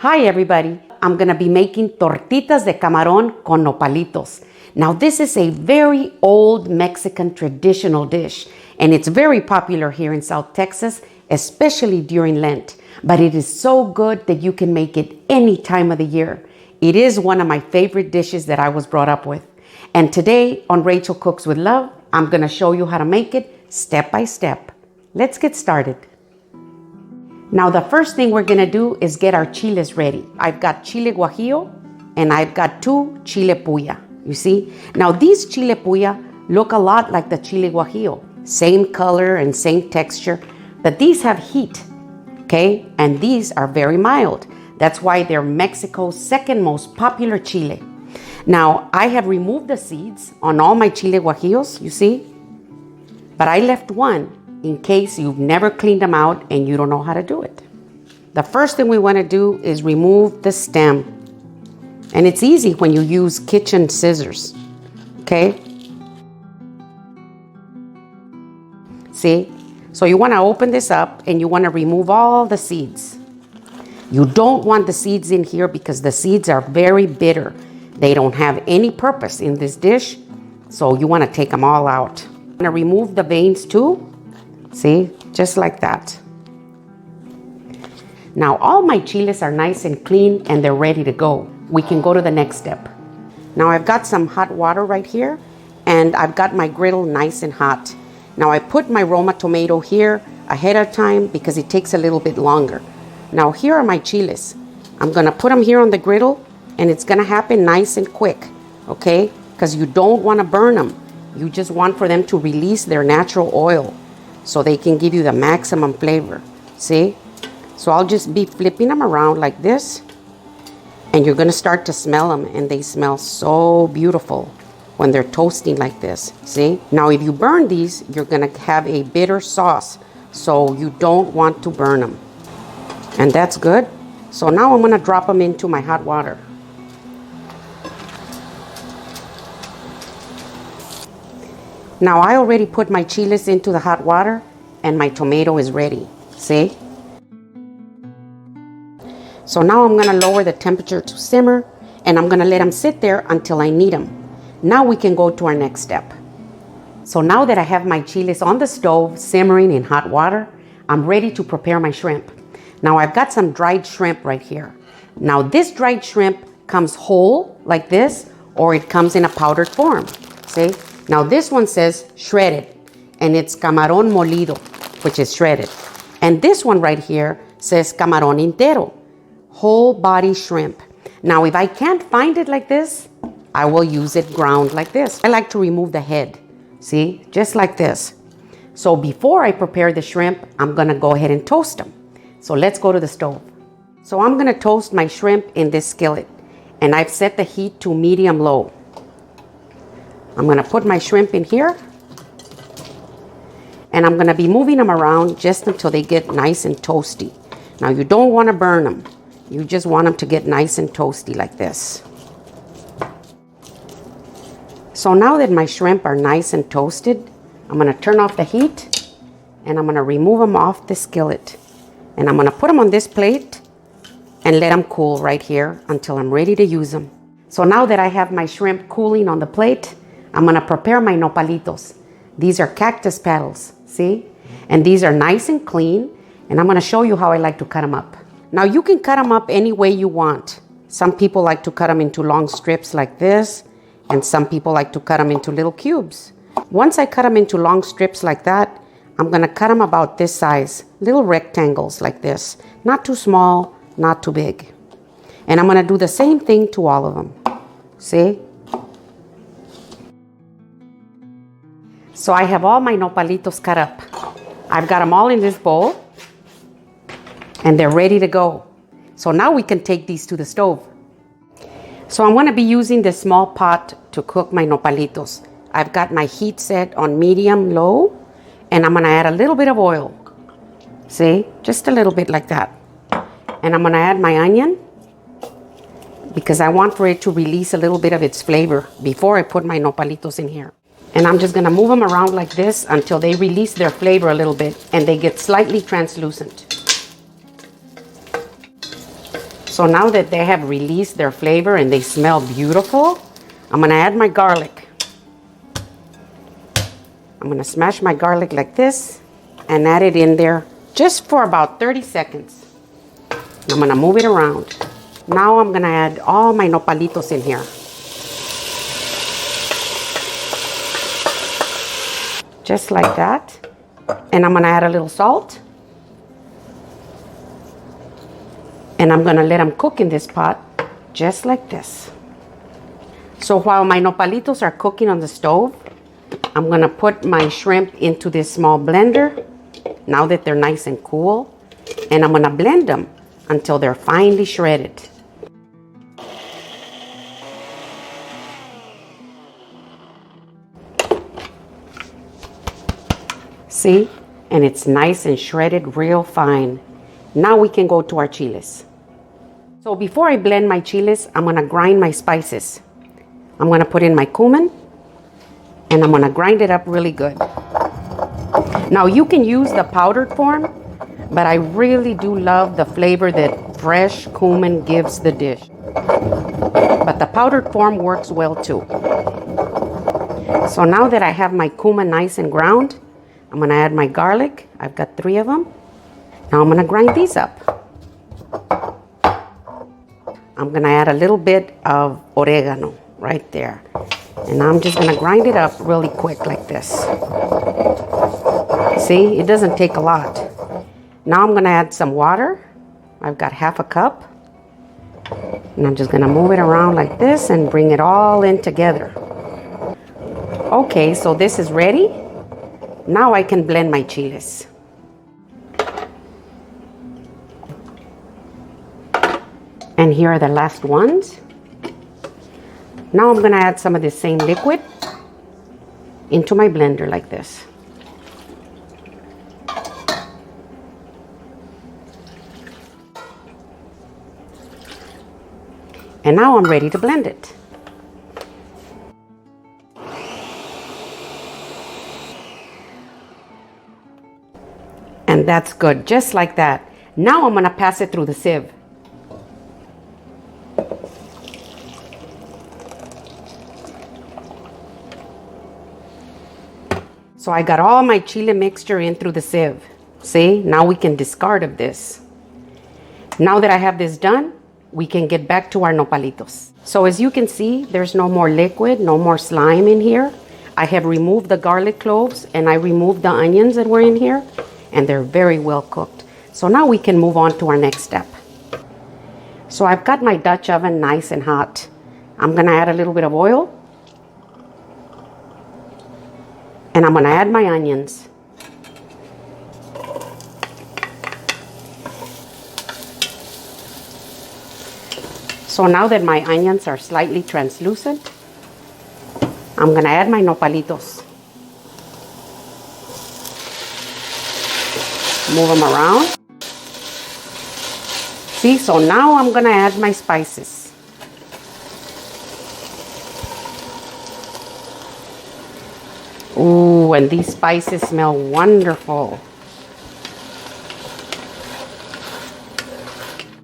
Hi everybody, I'm gonna be making tortitas de camarón con nopalitos. Now this is a very old Mexican traditional dish and it's very popular here in South Texas, especially during Lent. But it is so good that you can make it any time of the year. It is one of my favorite dishes that I was brought up with. And today on Rachel Cooks with Love, I'm gonna show you how to make it step by step. Let's get started. Now the first thing we're gonna do is get our chiles ready. I've got chile guajillo and I've got 2 chile puya, you see? Now these chile puya look a lot like the chile guajillo. Same color and same texture, but these have heat, okay? And these are very mild. That's why they're Mexico's second most popular chile. Now I have removed the seeds on all my chile guajillos, you see? But I left one in case you've never cleaned them out and you don't know how to do it. The first thing we want to do is remove the stem. And it's easy when you use kitchen scissors, okay? See? So you want to open this up and you want to remove all the seeds. You don't want the seeds in here because the seeds are very bitter. They don't have any purpose in this dish, so you want to take them all out. I'm going to remove the veins too. See, just like that. Now all my chiles are nice and clean and they're ready to go. We can go to the next step. Now I've got some hot water right here and I've got my griddle nice and hot. Now I put my Roma tomato here ahead of time because it takes a little bit longer. Now here are my chiles. I'm gonna put them here on the griddle and it's gonna happen nice and quick, okay? Because you don't wanna burn them. You just want for them to release their natural oil, so they can give you the maximum flavor, see? So I'll just be flipping them around like this, and you're gonna start to smell them, and they smell so beautiful when they're toasting like this, see? Now if you burn these, you're gonna have a bitter sauce, so you don't want to burn them. And that's good. So now I'm gonna drop them into my hot water. Now I already put my chiles into the hot water and my tomato is ready, see? So now I'm gonna lower the temperature to simmer and I'm gonna let them sit there until I need them. Now we can go to our next step. So now that I have my chiles on the stove simmering in hot water, I'm ready to prepare my shrimp. Now I've got some dried shrimp right here. Now this dried shrimp comes whole like this, or it comes in a powdered form, see? Now this one says shredded, and it's camarón molido, which is shredded. And this one right here says camarón entero, whole body shrimp. Now if I can't find it like this, I will use it ground like this. I like to remove the head, see, just like this. So before I prepare the shrimp, I'm gonna go ahead and toast them. So let's go to the stove. So I'm gonna toast my shrimp in this skillet, and I've set the heat to medium low. I'm gonna put my shrimp in here and I'm gonna be moving them around just until they get nice and toasty. Now you don't wanna burn them. You just want them to get nice and toasty like this. So now that my shrimp are nice and toasted, I'm gonna turn off the heat and I'm gonna remove them off the skillet. And I'm gonna put them on this plate and let them cool right here until I'm ready to use them. So now that I have my shrimp cooling on the plate, I'm gonna prepare my nopalitos. These are cactus petals, see? And these are nice and clean, and I'm gonna show you how I like to cut them up. Now you can cut them up any way you want. Some people like to cut them into long strips like this, and some people like to cut them into little cubes. Once I cut them into long strips like that, I'm gonna cut them about this size, little rectangles like this. Not too small, not too big. And I'm gonna do the same thing to all of them, see? So I have all my nopalitos cut up. I've got them all in this bowl and they're ready to go. So now we can take these to the stove. So I'm gonna be using this small pot to cook my nopalitos. I've got my heat set on medium low and I'm gonna add a little bit of oil. See, just a little bit like that. And I'm gonna add my onion because I want for it to release a little bit of its flavor before I put my nopalitos in here. And I'm just gonna move them around like this until they release their flavor a little bit and they get slightly translucent. So now that they have released their flavor and they smell beautiful, I'm gonna add my garlic. I'm gonna smash my garlic like this and add it in there just for about 30 seconds. I'm gonna move it around. Now I'm gonna add all my nopalitos in here. Just like that. And I'm gonna add a little salt. And I'm gonna let them cook in this pot, just like this. So while my nopalitos are cooking on the stove, I'm gonna put my shrimp into this small blender, now that they're nice and cool. And I'm gonna blend them until they're finely shredded. See? And it's nice and shredded real fine. Now we can go to our chiles. So before I blend my chiles, I'm gonna grind my spices. I'm gonna put in my cumin and I'm gonna grind it up really good. Now you can use the powdered form, but I really do love the flavor that fresh cumin gives the dish. But the powdered form works well too. So now that I have my cumin nice and ground, I'm gonna add my garlic. I've got 3 of them. Now I'm gonna grind these up. I'm gonna add a little bit of oregano right there. And I'm just gonna grind it up really quick like this. See, it doesn't take a lot. Now I'm gonna add some water. I've got half a cup. And I'm just gonna move it around like this and bring it all in together. Okay, so this is ready. Now I can blend my chiles. And here are the last ones. Now I'm gonna add some of this same liquid into my blender like this. And now I'm ready to blend it. And that's good, just like that. Now I'm gonna pass it through the sieve. So I got all my chile mixture in through the sieve. See, now we can discard of this. Now that I have this done, we can get back to our nopalitos. So as you can see, there's no more liquid, no more slime in here. I have removed the garlic cloves and I removed the onions that were in here, and they're very well cooked. So now we can move on to our next step. So I've got my Dutch oven nice and hot. I'm gonna add a little bit of oil. And I'm gonna add my onions. So now that my onions are slightly translucent, I'm gonna add my nopalitos. Move them around. See, so now I'm gonna add my spices. Ooh, and these spices smell wonderful.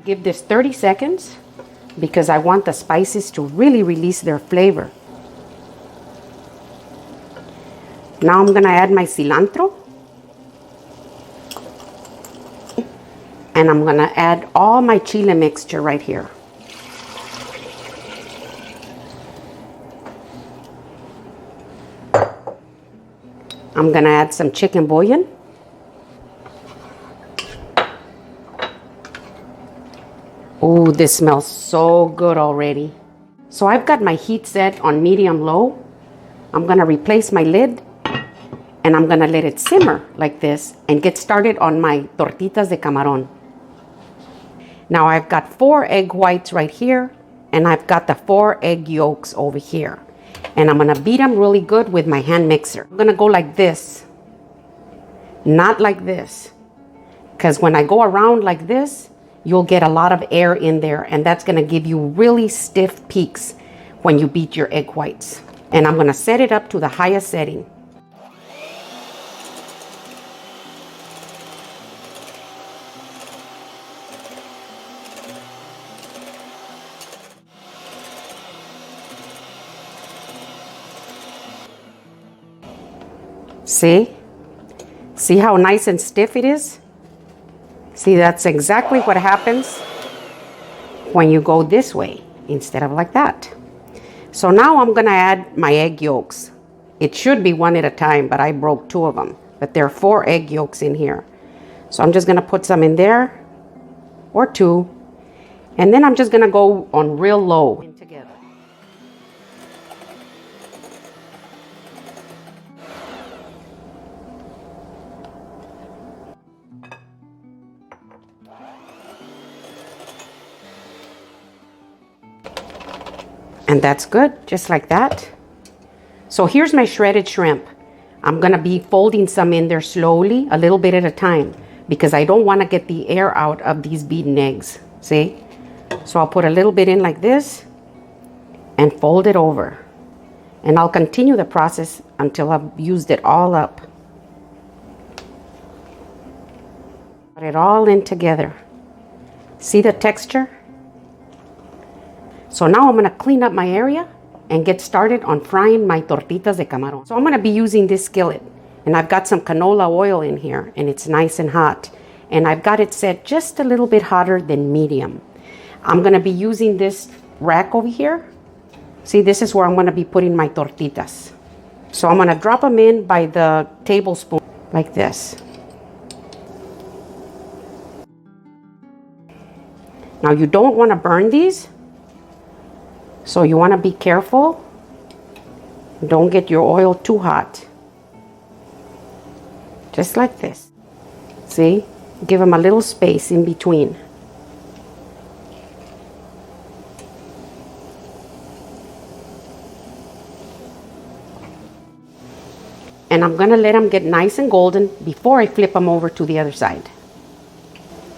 Give this 30 seconds because I want the spices to really release their flavor. Now I'm gonna add my cilantro. And I'm gonna add all my chile mixture right here. I'm gonna add some chicken bouillon. Ooh, this smells so good already. So I've got my heat set on medium-low. I'm gonna replace my lid and I'm gonna let it simmer like this and get started on my tortitas de camarón. Now I've got 4 egg whites right here and I've got the 4 egg yolks over here. And I'm gonna beat them really good with my hand mixer. I'm gonna go like this, not like this. Because when I go around like this, you'll get a lot of air in there and that's gonna give you really stiff peaks when you beat your egg whites. And I'm gonna set it up to the highest setting. See? See how nice and stiff it is? See, that's exactly what happens when you go this way instead of like that. So now I'm gonna add my egg yolks. It should be one at a time, but I broke 2 of them. But there are 4 egg yolks in here. So I'm just gonna put some in there, or 2. And then I'm just gonna go on real low. Together. And that's good, just like that. So here's my shredded shrimp. I'm gonna be folding some in there slowly, a little bit at a time, because I don't wanna get the air out of these beaten eggs, see? So I'll put a little bit in like this and fold it over. And I'll continue the process until I've used it all up. Put it all in together. See the texture? So now I'm gonna clean up my area and get started on frying my tortitas de camarón. So I'm gonna be using this skillet, and I've got some canola oil in here, and it's nice and hot. And I've got it set just a little bit hotter than medium. I'm gonna be using this rack over here. See, this is where I'm gonna be putting my tortitas. So I'm gonna drop them in by the tablespoon, like this. Now you don't wanna burn these, so you wanna be careful. Don't get your oil too hot. Just like this. See? Give them a little space in between. And I'm gonna let them get nice and golden before I flip them over to the other side.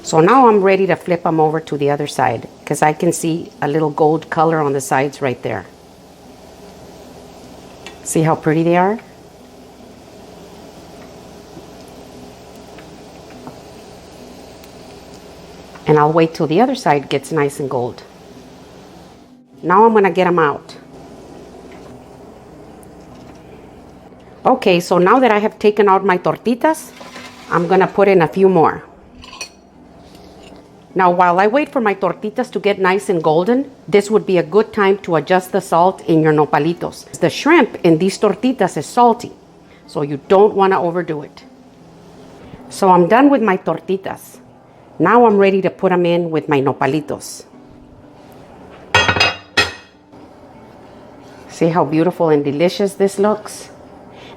So now I'm ready to flip them over to the other side, because I can see a little gold color on the sides right there. See how pretty they are? And I'll wait till the other side gets nice and gold. Now I'm gonna get them out. Okay, so now that I have taken out my tortitas, I'm gonna put in a few more. Now, while I wait for my tortitas to get nice and golden, this would be a good time to adjust the salt in your nopalitos. The shrimp in these tortitas is salty, so you don't want to overdo it. So I'm done with my tortitas. Now I'm ready to put them in with my nopalitos. See how beautiful and delicious this looks?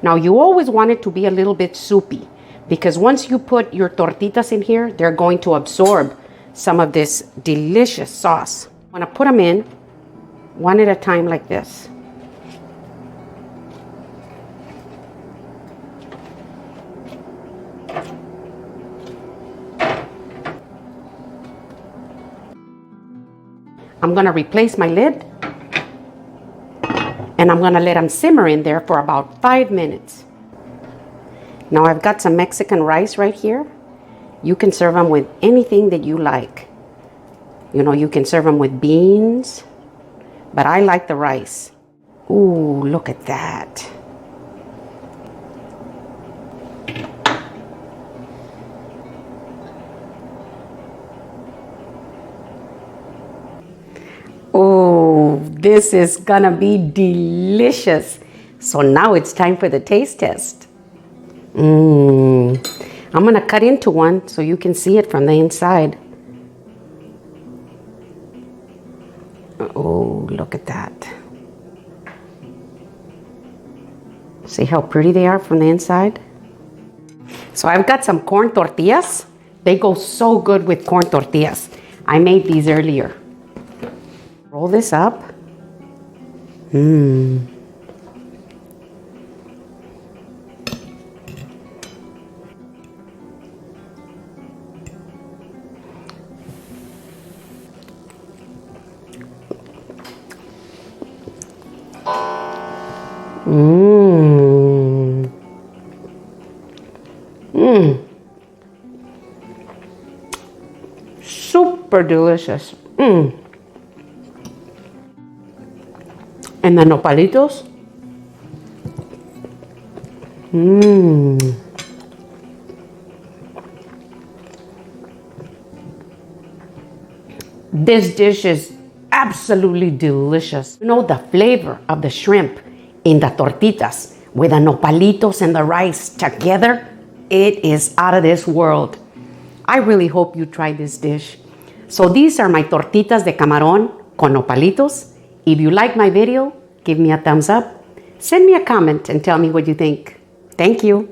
Now, you always want it to be a little bit soupy, because once you put your tortitas in here, they're going to absorb some of this delicious sauce. I'm gonna put them in one at a time like this. I'm gonna replace my lid, and I'm gonna let them simmer in there for about 5 minutes. Now I've got some Mexican rice right here. You can serve them with anything that you like. You know, you can serve them with beans, but I like the rice. Ooh, look at that. Oh, this is gonna be delicious. So now it's time for the taste test. I'm gonna cut into one so you can see it from the inside. Oh, look at that. See how pretty they are from the inside? So I've got some corn tortillas. They go so good with corn tortillas. I made these earlier. Roll this up. Super delicious. And the nopalitos, This dish is absolutely delicious. You know, the flavor of the shrimp in the tortitas with the nopalitos and the rice together, it is out of this world. I really hope you try this dish. So these are my tortitas de camarón con nopalitos. If you like my video, give me a thumbs up. Send me a comment and tell me what you think. Thank you.